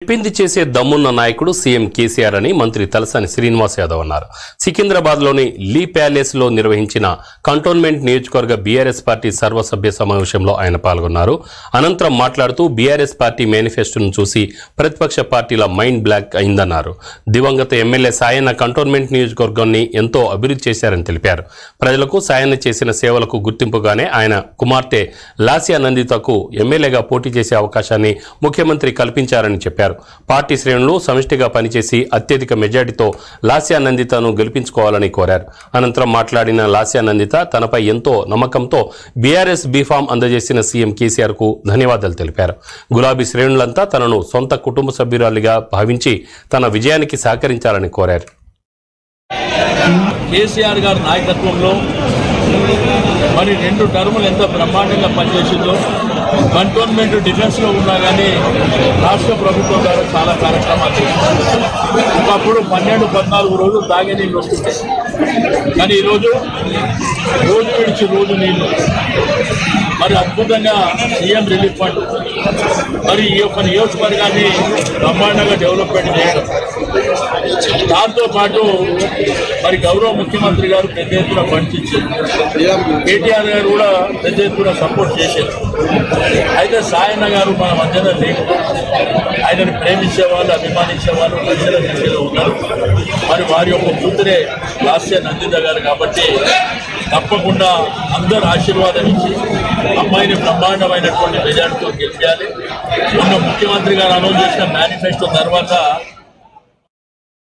చెప్పింది చేసే దమ్మున్న నాయకుడు సీఎం కేసీఆర్ అని మంత్రి తలసాని శ్రీనివాస్ యాదవ్ అన్నారు. సికింద్రాబాద్లోని లీ ప్యాలెస్లో నిర్వహించిన కంటోన్మెంట్ నియోజకవర్గ బీఆర్ఎస్ పార్టీ సర్వసభ్య సమావేశంలో ఆయన పాల్గొన్నారు. అనంతరం మాట్లాడుతూ బీఆర్ఎస్ పార్టీ మేనిఫెస్టోను చూసి ప్రతిపక్ష పార్టీల మైండ్ బ్లాక్ అయిందన్నారు. దివంగత ఎమ్మెల్యే సాయన్న కంటోన్మెంట్ నియోజకవర్గాన్ని ఎంతో అభివృద్ధి చేశారని తెలిపారు. ప్రజలకు సాయన్న చేసిన సేవలకు గుర్తింపుగానే ఆయన కుమార్తె లాస్యా నందితకు ఎమ్మెల్యేగా పోటీ చేసే అవకాశాన్ని ముఖ్యమంత్రి కల్పించారని చెప్పారు. పార్టీ శ్రేణులు సమిష్టిగా పనిచేసి అత్యధిక మెజార్టీతో లాస్యా నందితను గెలిపించుకోవాలని కోరారు. అనంతరం మాట్లాడిన లాస్యా నందిత తనపై ఎంతో నమ్మకంతో బీఆర్ఎస్ బీఫామ్ అందజేసిన సీఎం కేసీఆర్ కు ధన్యవాదాలు తెలిపారు. గులాబీ శ్రేణులంతా తనను సొంత కుటుంబ సభ్యురాలిగా భావించి తన విజయానికి సహకరించాలని కోరారు. కేసీఆర్ గారి నాయకత్వంలో మరి 2 టర్ములు ఎంత బ్రహ్మాండంగా పనిచేసిందో, కంటోన్మెంట్ డిఫెన్స్లో ఉన్నా కానీ రాష్ట్ర ప్రభుత్వం ద్వారా చాలా కార్యక్రమాలు చేసింది. ఒకప్పుడు 12-14 రోజులు తాగే నీళ్ళు వస్తుంటాయి, కానీ ఈరోజు రోజు విడిచి రోజు నీళ్ళు. మరి అద్భుతంగా సీఎం రిలీఫ్ ఫండ్ మరి ఈ యొక్క నియోజకవర్గాన్ని బ్రహ్మాండంగా డెవలప్మెంట్ చేయడం, దాంతోపాటు మరి గౌరవ ముఖ్యమంత్రి గారు పెద్ద ఎత్తున ఫండ్స్ ఇచ్చారు, కేటీఆర్ గారు కూడా పెద్ద ఎత్తున సపోర్ట్ చేశారు. అయితే సాయన్న గారు మన మధ్యన లేకు, ఆయనను ప్రేమించేవాళ్ళు, అభిమానించేవాళ్ళు ప్రజల దిశలో ఉన్నారు. మరి వారి యొక్క కూతురే లాస్యా నందిత గారు కాబట్టి తప్పకుండా అందరు ఆశీర్వాదం ఇచ్చి అమ్మాయిని బ్రహ్మాండమైనటువంటి మెజార్టీతో గెలిపించాలి. మొన్న ముఖ్యమంత్రి గారు అనౌన్స్ చేసిన మేనిఫెస్టో తర్వాత